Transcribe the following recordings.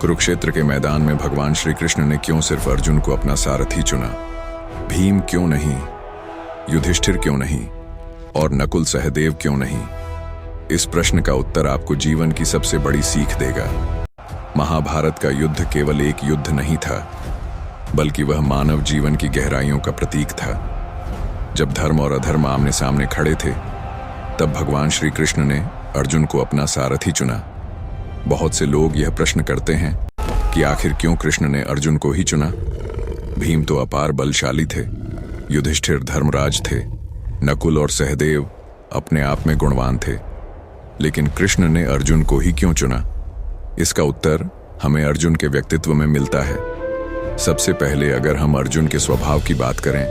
कुरुक्षेत्र के मैदान में भगवान श्री कृष्ण ने क्यों सिर्फ अर्जुन को अपना सारथी चुना? भीम क्यों नहीं? युधिष्ठिर क्यों नहीं? और नकुल सहदेव क्यों नहीं? इस प्रश्न का उत्तर आपको जीवन की सबसे बड़ी सीख देगा। महाभारत का युद्ध केवल एक युद्ध नहीं था, बल्कि वह मानव जीवन की गहराइयों का प्रतीक था। जब धर्म और अधर्म आमने सामने खड़े थे, तब भगवान श्री कृष्ण ने अर्जुन को अपना सारथी चुना। बहुत से लोग यह प्रश्न करते हैं कि आखिर क्यों कृष्ण ने अर्जुन को ही चुना? भीम तो अपार बलशाली थे, युधिष्ठिर धर्मराज थे, नकुल और सहदेव अपने आप में गुणवान थे, लेकिन कृष्ण ने अर्जुन को ही क्यों चुना? इसका उत्तर हमें अर्जुन के व्यक्तित्व में मिलता है। सबसे पहले अगर हम अर्जुन के स्वभाव की बात करें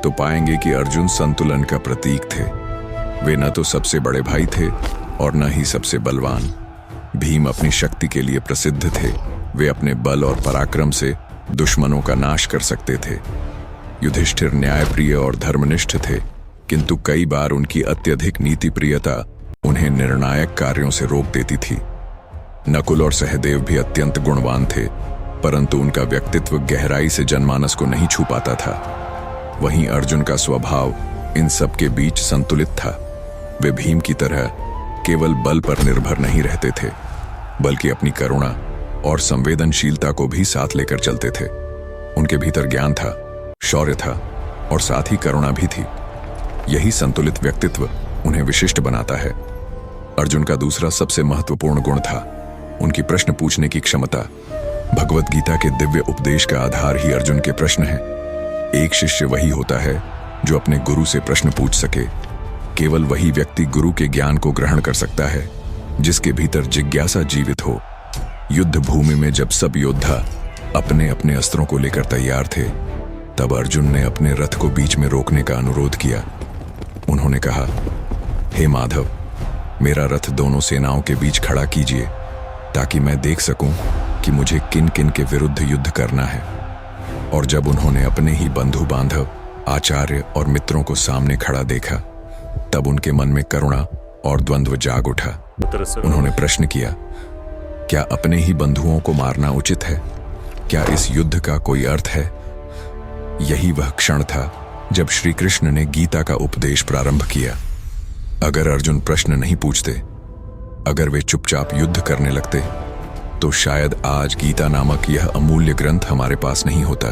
तो पाएंगे कि अर्जुन संतुलन का प्रतीक थे। वे न तो सबसे बड़े भाई थे और न ही सबसे बलवान। भीम अपनी शक्ति के लिए प्रसिद्ध थे। वे अपने बल और पराक्रम से दुश्मनों का नाश कर सकते थे। युधिष्ठिर न्यायप्रिय और धर्मनिष्ठ थे, किंतु कई बार उनकी अत्यधिक नीतिप्रियता उन्हें निर्णायक कार्यों से रोक देती थी। नकुल और सहदेव भी अत्यंत गुणवान थे, परंतु उनका व्यक्तित्व गहराई से जनमानस को नहीं छू पाता था। वहीं अर्जुन का स्वभाव इन सब के बीच संतुलित था। वे भीम की तरह केवल बल पर निर्भर नहीं रहते थे, बल्कि अपनी करुणा और संवेदनशीलता को भी साथ लेकर चलते थे। उनके भीतर ज्ञान था, शौर्य था और साथ ही करुणा भी थी। यही संतुलित व्यक्तित्व उन्हें विशिष्ट बनाता है। अर्जुन का दूसरा सबसे महत्वपूर्ण गुण था उनकी प्रश्न पूछने की क्षमता। भगवत गीता के दिव्य उपदेश का आधार ही अर्जुन के प्रश्न है। एक शिष्य वही होता है जो अपने गुरु से प्रश्न पूछ सके। केवल वही व्यक्ति गुरु के ज्ञान को ग्रहण कर सकता है जिसके भीतर जिज्ञासा जीवित हो। युद्ध भूमि में जब सब योद्धा अपने अपने अस्त्रों को लेकर तैयार थे, तब अर्जुन ने अपने रथ को बीच में रोकने का अनुरोध किया। उन्होंने कहा, हे माधव, मेरा रथ दोनों सेनाओं के बीच खड़ा कीजिए, ताकि मैं देख सकूं कि मुझे किन किन के विरुद्ध युद्ध करना है। और जब उन्होंने अपने ही बंधु बांधव, आचार्य और मित्रों को सामने खड़ा देखा, तब उनके मन में करुणा और द्वंद्व जाग उठा। उन्होंने प्रश्न किया, क्या अपने ही बंधुओं को मारना उचित है? क्या इस युद्ध का कोई अर्थ है? यही वह क्षण था जब श्री कृष्ण ने गीता का उपदेश प्रारंभ किया। अगर अर्जुन प्रश्न नहीं पूछते, अगर वे चुपचाप युद्ध करने लगते, तो शायद आज गीता नामक यह अमूल्य ग्रंथ हमारे पास नहीं होता।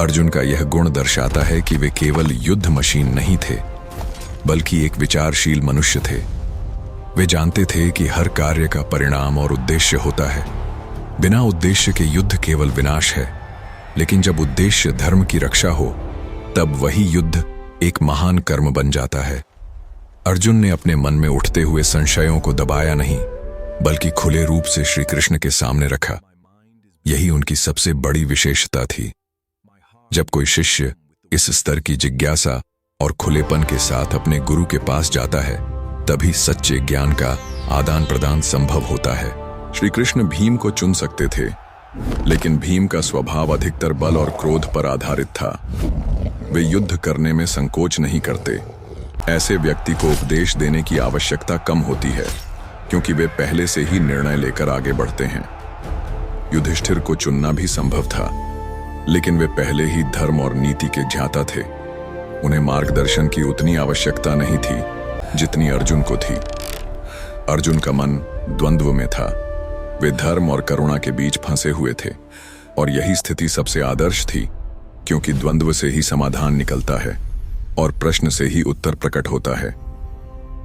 अर्जुन का यह गुण दर्शाता है कि वे केवल युद्ध मशीन नहीं थे, बल्कि एक विचारशील मनुष्य थे। वे जानते थे कि हर कार्य का परिणाम और उद्देश्य होता है। बिना उद्देश्य के युद्ध केवल विनाश है, लेकिन जब उद्देश्य धर्म की रक्षा हो, तब वही युद्ध एक महान कर्म बन जाता है। अर्जुन ने अपने मन में उठते हुए संशयों को दबाया नहीं, बल्कि खुले रूप से श्री कृष्ण के सामने रखा। यही उनकी सबसे बड़ी विशेषता थी। जब कोई शिष्य इस स्तर की जिज्ञासा और खुलेपन के साथ अपने गुरु के पास जाता है, तभी सच्चे ज्ञान का आदान प्रदान संभव होता है। श्री कृष्ण भीम को चुन सकते थे, लेकिन भीम का स्वभाव अधिकतर बल और क्रोध पर आधारित था। वे युद्ध करने में संकोच नहीं करते। ऐसे व्यक्ति को उपदेश देने की आवश्यकता कम होती है, क्योंकि वे पहले से ही निर्णय लेकर आगे बढ़ते हैं। युधिष्ठिर को चुनना भी संभव था, लेकिन वे पहले ही धर्म और नीति के ज्ञाता थे। उन्हें मार्गदर्शन की उतनी आवश्यकता नहीं थी जितनी अर्जुन को थी। अर्जुन का मन द्वंद्व में था। वे धर्म और करुणा के बीच फंसे हुए थे, और यही स्थिति सबसे आदर्श थी, क्योंकि द्वंद्व से ही समाधान निकलता है और प्रश्न से ही उत्तर प्रकट होता है।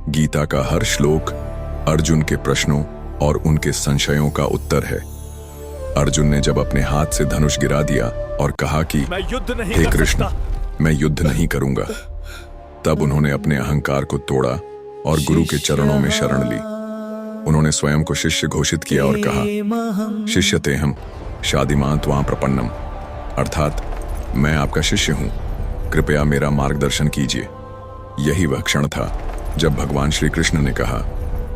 गीता का हर श्लोक अर्जुन के प्रश्नों और उनके संशयों का उत्तर है। अर्जुन ने जब अपने हाथ से धनुष गिरा दिया और कहा कि हे कृष्ण, मैं युद्ध नहीं करूंगा, तब उन्होंने अपने अहंकार को तोड़ा और गुरु के चरणों में शरण ली। उन्होंने स्वयं को शिष्य घोषित किया और कहा, शिष्यतेहं शादिमां त्वां प्रपन्नम, अर्थात मैं आपका शिष्य हूं, कृपया मेरा मार्गदर्शन कीजिए। यही वह क्षण था जब भगवान श्री कृष्ण ने कहा,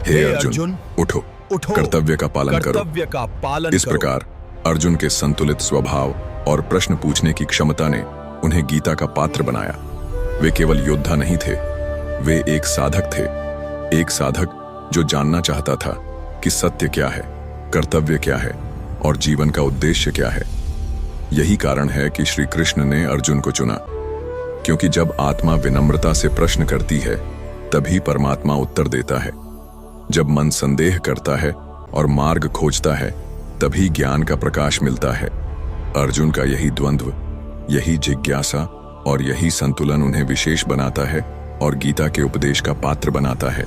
हे अर्जुन, उठो, कर्तव्य का पालन करो। इस प्रकार अर्जुन के संतुलित स्वभाव और प्रश्न पूछने की क्षमता ने उन्हें गीता का पात्र बनाया। वे केवल योद्धा नहीं थे, वे एक साधक थे। एक साधक जो जानना चाहता था कि सत्य क्या है, कर्तव्य क्या है और जीवन का उद्देश्य क्या है। यही कारण है कि श्री कृष्ण ने अर्जुन को चुना, क्योंकि जब आत्मा विनम्रता से प्रश्न करती है तभी परमात्मा उत्तर देता है। जब मन संदेह करता है और मार्ग खोजता है तभी ज्ञान का प्रकाश मिलता है। अर्जुन का यही द्वंद्व, यही जिज्ञासा और यही संतुलन उन्हें विशेष बनाता है और गीता के उपदेश का पात्र बनाता है।